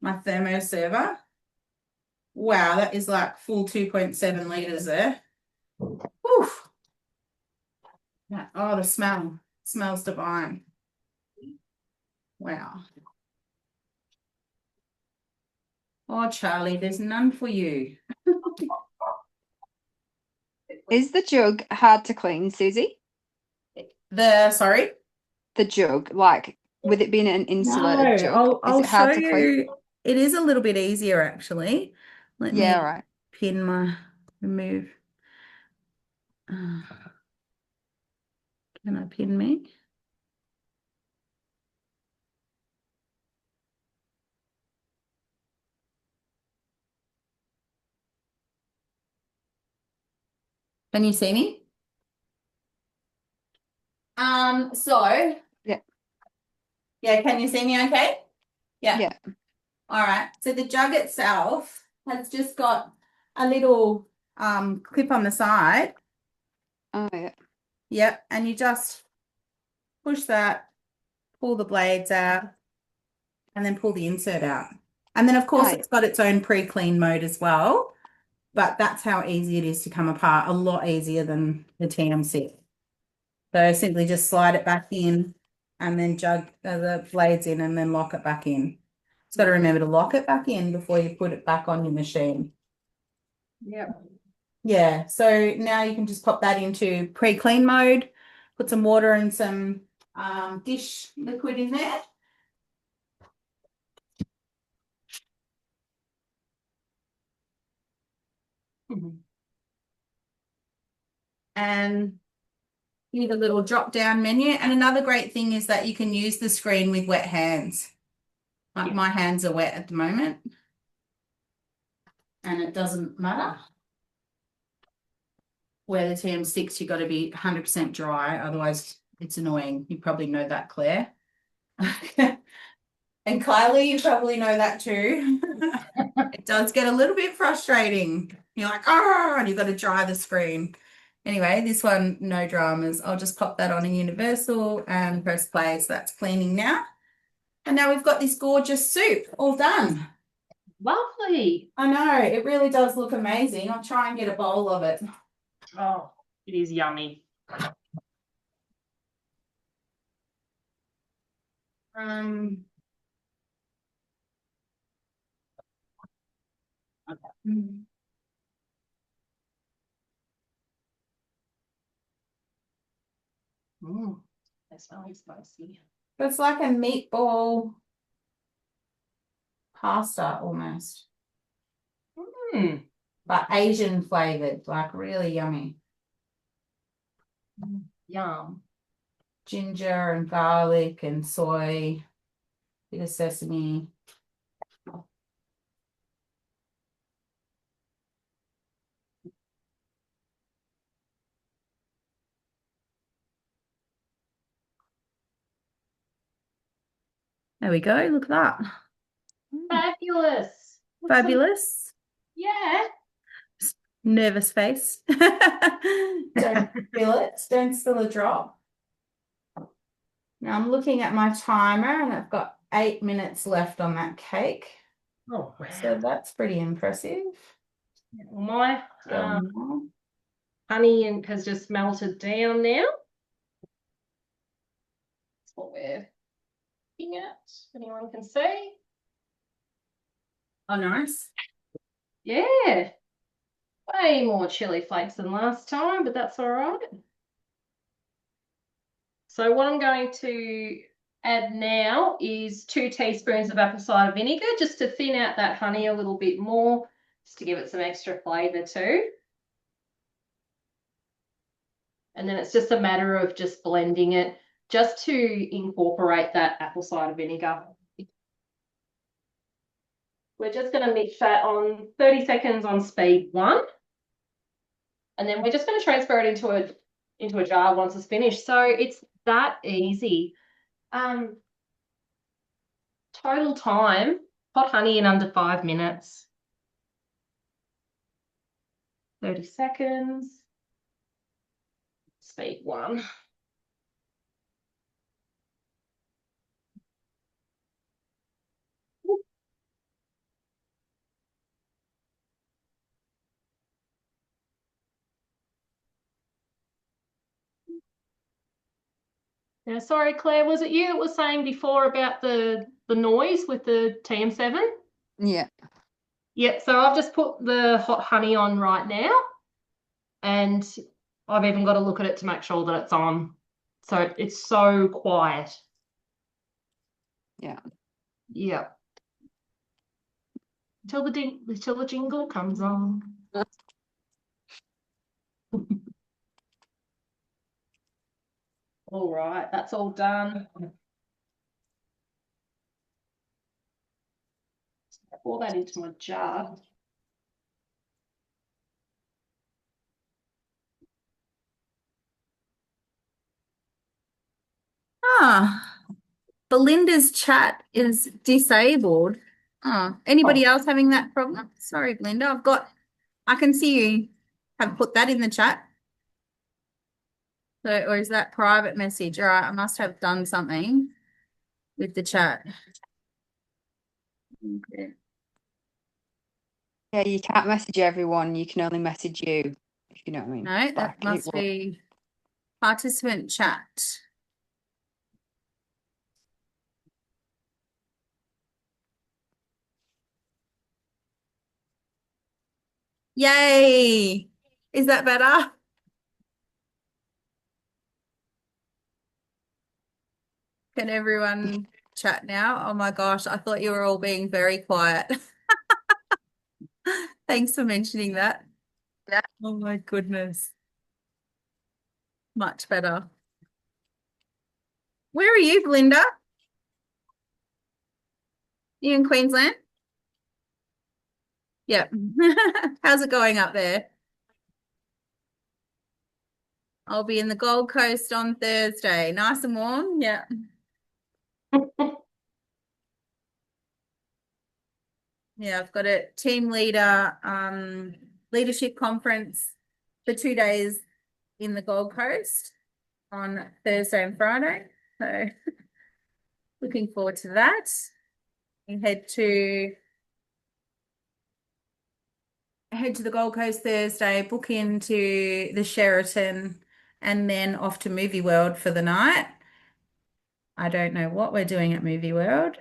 [SPEAKER 1] my thermoserver. Wow, that is like full 2.7 litres there. Oof. Oh, the smell. Smells divine. Wow. Oh, Charlie, there's none for you.
[SPEAKER 3] Is the jug hard to clean, Susie?
[SPEAKER 1] Sorry?
[SPEAKER 3] The jug, like with it being an insulated jug,
[SPEAKER 1] I'll
[SPEAKER 3] is it hard
[SPEAKER 1] show
[SPEAKER 3] to clean?
[SPEAKER 1] you. It is a little bit easier, actually. Let me
[SPEAKER 3] right.
[SPEAKER 1] pin my remove. Can I pin me? Can you see me? So
[SPEAKER 3] Yeah.
[SPEAKER 1] Yeah, can you see me okay? Yeah.
[SPEAKER 3] Yeah.
[SPEAKER 1] All right. So the jug itself has just got a little clip on the side.
[SPEAKER 3] Oh, yeah.
[SPEAKER 1] Yep. And you just push that, pull the blades out, and then pull the insert out. And then, of course,
[SPEAKER 3] Oh, yeah.
[SPEAKER 1] it's got its own pre-clean mode as well. But that's how easy it is to come apart, a lot easier than the TM6. So simply just slide it back in and then jug the blades in and then lock it back in. It's got to remember to lock it back in before you put it back on your machine.
[SPEAKER 2] Yep.
[SPEAKER 1] Yeah, so now you can just pop that into pre-clean mode, put some water and some dish liquid in there. And here's a little drop down menu. And another great thing is that you can use the screen with wet hands. Like my hands are wet at the moment. And it doesn't matter. Where the TM6, you've got to be 100% dry. Otherwise, it's annoying. You probably know that, Claire. And Kylie, you probably know that too. It does get a little bit frustrating. You're like, oh, and you've got to dry the screen. Anyway, this one, no dramas. I'll just pop that on a universal and press play. So that's cleaning now. And now we've got this gorgeous soup all done.
[SPEAKER 2] Lovely.
[SPEAKER 1] I know, it really does look amazing. I'll try and get a bowl of it.
[SPEAKER 2] Oh, it is yummy.
[SPEAKER 1] Mm.
[SPEAKER 2] That smells spicy.
[SPEAKER 1] It's like a meatball pasta almost,
[SPEAKER 2] Mm.
[SPEAKER 1] but Asian flavored, like really yummy.
[SPEAKER 2] Yum.
[SPEAKER 1] Ginger and garlic and soy, bit of sesame. There we go. Look at that.
[SPEAKER 2] Fabulous.
[SPEAKER 1] Fabulous.
[SPEAKER 2] Yeah.
[SPEAKER 1] Nervous face. Don't spill it. Don't spill a drop. Now I'm looking at my timer and I've got 8 minutes left on that cake.
[SPEAKER 2] Oh, wow.
[SPEAKER 1] So that's pretty impressive.
[SPEAKER 2] Well, my
[SPEAKER 1] Um,
[SPEAKER 2] honey has just melted down now. That's what we're looking at. If anyone can see.
[SPEAKER 1] oh, nice.
[SPEAKER 2] Yeah. Way more chili flakes than last time, but that's all right. So what I'm going to add now is 2 teaspoons of apple cider vinegar, just to thin out that honey a little bit more, just to give it some extra flavour too. And then it's just a matter of just blending it, just to incorporate that apple cider vinegar. We're just going to mix that on 30 seconds on speed 1. And then we're just going to transfer it into a jar once it's finished. So it's that easy. Total time, hot honey in under 5 minutes. 30 seconds. Speed 1. Now, sorry, Claire, was it you that was saying before about the noise with the TM7?
[SPEAKER 3] Yeah.
[SPEAKER 2] Yep, so I've just put the hot honey on right now, and I've even got to look at it to make sure that it's on. So it's so quiet.
[SPEAKER 3] Yeah.
[SPEAKER 2] Yep. Until the jingle comes on. All right, that's all done. Pour that into my jar.
[SPEAKER 1] Belinda's chat is disabled. Oh, anybody else having that problem? Sorry, Belinda. I can see you have put that in the chat. So, or is that private message? All right, I must have done something with the chat. Okay.
[SPEAKER 3] Yeah, you can't message everyone. You can only message you, if you know what I mean.
[SPEAKER 1] No, that must be participant chat. Yay! Is that better? Can everyone chat now? Oh my gosh, I thought you were all being very quiet. Thanks for mentioning that.
[SPEAKER 3] Yeah.
[SPEAKER 1] Oh my goodness. Much better. Where are you, Belinda? You in Queensland? Yep. How's it going up there? I'll be in the Gold Coast on Thursday. Nice and warm. Yeah. Yeah, I've got a team leader leadership conference for 2 days in the Gold Coast on Thursday and Friday. So looking forward to that. We head to the Gold Coast Thursday, book into the Sheraton, and then off to Movie World for the night. I don't know what we're doing at Movie World.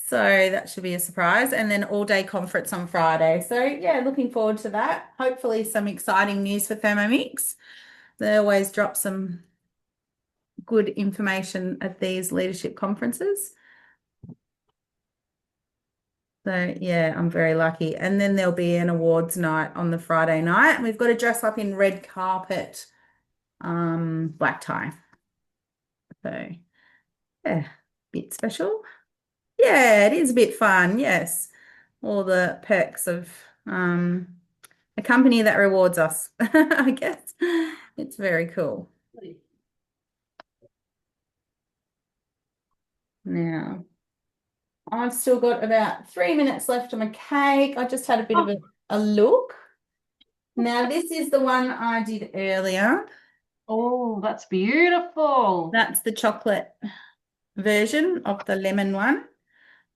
[SPEAKER 1] So that should be a surprise. And then all-day conference on Friday. So yeah, looking forward to that. Hopefully some exciting news for Thermomix. They always drop some good information at these leadership conferences. So yeah, I'm very lucky. And then there'll be an awards night on the Friday night. We've got to dress up in red carpet, black tie. So yeah, bit special. Yeah, it is a bit fun. Yes. All the perks of a company that rewards us, I guess. It's very cool. Now, I've still got about 3 minutes left on my cake. I just had a bit of a look. Now, this is the one I did earlier.
[SPEAKER 2] Oh, that's beautiful.
[SPEAKER 1] That's the chocolate version of the lemon one.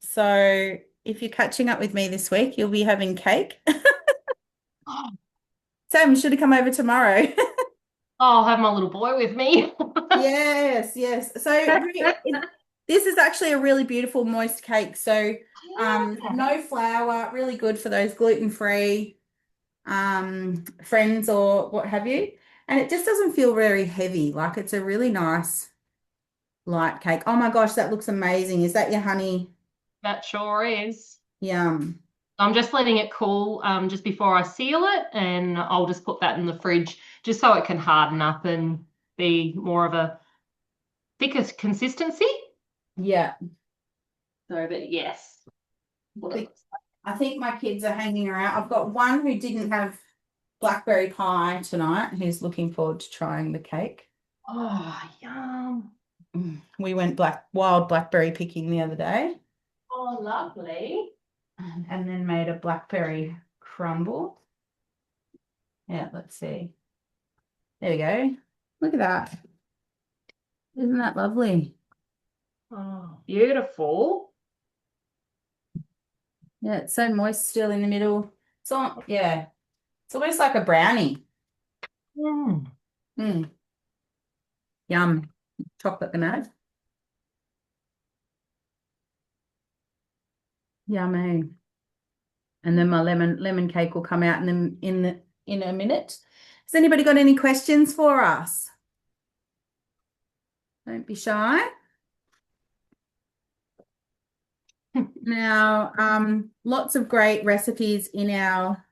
[SPEAKER 1] So if you're catching up with me this week, you'll be having cake. Sam, you should have come over tomorrow.
[SPEAKER 2] I'll have my little boy with me.
[SPEAKER 1] Yes, yes. So this is actually a really beautiful moist cake. So no flour, really good for those gluten-free friends or what have you. And it just doesn't feel very heavy. Like it's a really nice light cake. Oh my gosh, that looks amazing. Is that your honey?
[SPEAKER 2] That sure is.
[SPEAKER 1] Yum.
[SPEAKER 2] I'm just letting it cool just before I seal it, and I'll just put that in the fridge just so it can harden up and be more of a thicker consistency.
[SPEAKER 1] Yeah.
[SPEAKER 2] So, but yes.
[SPEAKER 1] I think my kids are hanging around. I've got one who didn't have blackberry pie tonight who's looking forward to trying the cake.
[SPEAKER 2] Oh, yum.
[SPEAKER 1] We went wild blackberry picking the other day.
[SPEAKER 2] Oh, lovely.
[SPEAKER 1] And then made a blackberry crumble. Yeah, let's see. There we go. Look at that. Isn't that lovely?
[SPEAKER 2] Oh, beautiful.
[SPEAKER 1] Yeah, it's so moist still in the middle. It's all, yeah. It's almost like a brownie. Yum. Chocolate ganache. Yummy. And then my lemon cake will come out in a minute. Has anybody got any questions for us? Don't be shy. Now, lots of great recipes in our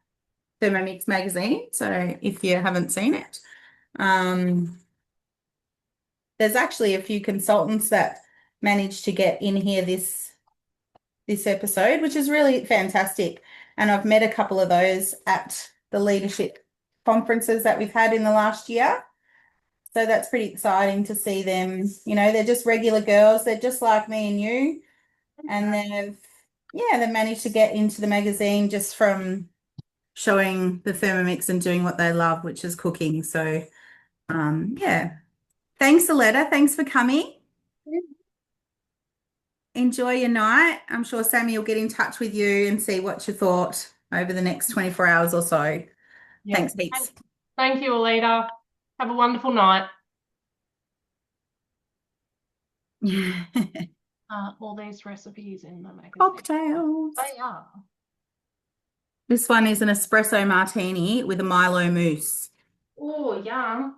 [SPEAKER 1] Thermomix magazine. So if you haven't seen it, there's actually a few consultants that managed to get in here this episode, which is really fantastic. And I've met a couple of those at the leadership conferences that we've had in the last year. So that's pretty exciting to see them. You know, they're just regular girls. They're just like me and you. And they've managed to get into the magazine just from showing the Thermomix and doing what they love, which is cooking. So, yeah. Thanks, Aletta. Thanks for coming. Enjoy your night. I'm sure Sammy will get in touch with you and see what you thought over the next 24 hours or so.
[SPEAKER 2] Yeah.
[SPEAKER 1] Thanks, heaps.
[SPEAKER 2] Thank you, Alita. Have a wonderful night. All these recipes in the magazine.
[SPEAKER 1] Cocktails.
[SPEAKER 2] They are.
[SPEAKER 1] This one is an espresso martini with a Milo mousse.
[SPEAKER 2] Oh, yum.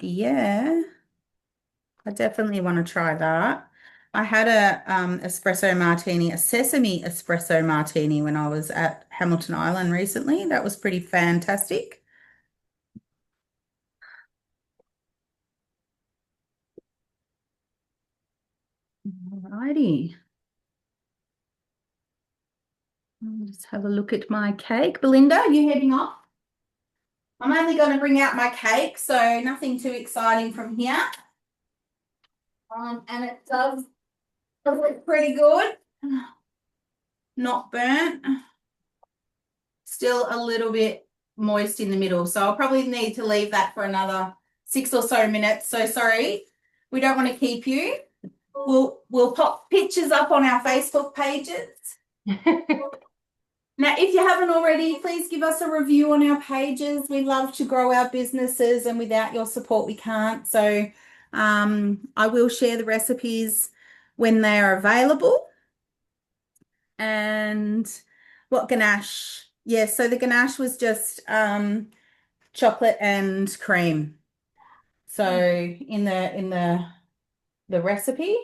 [SPEAKER 1] Yeah, I definitely want to try that. I had a espresso martini, a sesame espresso martini when I was at Hamilton Island recently. That was pretty fantastic. Alrighty. I'll just have a look at my cake. Belinda, are you heading off? I'm only going to bring out my cake, so nothing too exciting from here. And it does look pretty good. Not burnt. Still a little bit moist in the middle. So I'll probably need to leave that for another 6 or so minutes. So sorry, we don't want to keep you. We'll pop pictures up on our Facebook pages. Now, if you haven't already, please give us a review on our pages. We love to grow our businesses, and without your support, we can't. So I will share the recipes when they are available. And what ganache? Yeah, so the ganache was just chocolate and cream. So in the recipe,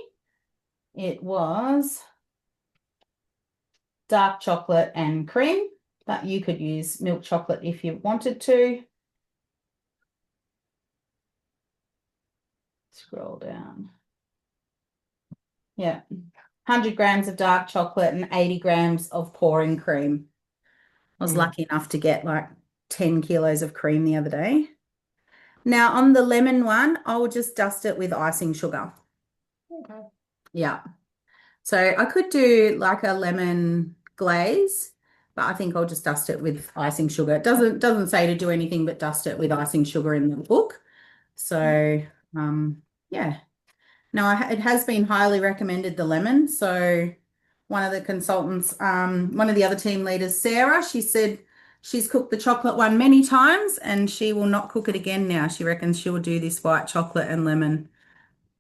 [SPEAKER 1] it was dark chocolate and cream, but you could use milk chocolate if you wanted to. Scroll down. Yeah, 100 grams of dark chocolate and 80 grams of pouring cream. I was lucky enough to get like 10 kilos of cream the other day. Now on the lemon one, I will just dust it with icing sugar.
[SPEAKER 2] Okay.
[SPEAKER 1] Yeah. So I could do like a lemon glaze, but I think I'll just dust it with icing sugar. It doesn't say to do anything but dust it with icing sugar in the book. So yeah. Now it has been highly recommended, the lemon. So one of the consultants, one of the other team leaders, Sarah, she said she's cooked the chocolate one many times and she will not cook it again now. She reckons she will do this white chocolate and lemon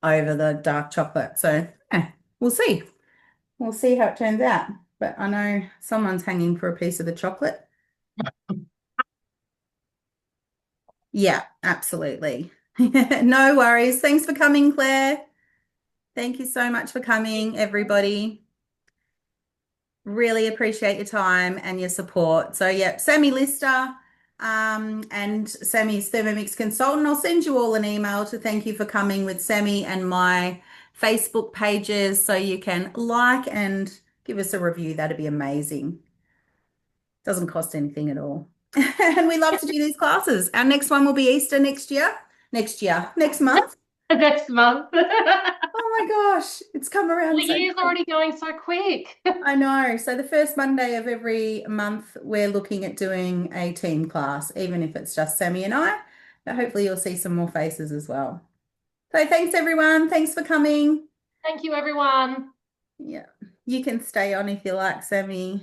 [SPEAKER 1] over the dark chocolate. So yeah, we'll see. We'll see how it turns out. But I know someone's hanging for a piece of the chocolate. Yeah, absolutely. No worries. Thanks for coming, Claire. Thank you so much for coming, everybody. Really appreciate your time and your support. So, yeah, Sammy Lister and Sammy's Thermomix consultant. I'll send you all an email to thank you for coming with Sammy and my Facebook pages so you can like and give us a review. That'd be amazing. Doesn't cost anything at all. And we love to do these classes. Our next one will be Easter next month.
[SPEAKER 2] Next month.
[SPEAKER 1] Oh my gosh, it's come around
[SPEAKER 2] The
[SPEAKER 1] so
[SPEAKER 2] year's
[SPEAKER 1] quick.
[SPEAKER 2] already going so quick.
[SPEAKER 1] I know. So the first Monday of every month, we're looking at doing a team class, even if it's just Sammy and I. But hopefully you'll see some more faces as well. So thanks, everyone. Thanks for coming.
[SPEAKER 2] Thank you, everyone.
[SPEAKER 1] Yeah, you can stay on if you like, Sammy,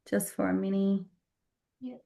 [SPEAKER 1] just for a mini.
[SPEAKER 2] Yeah.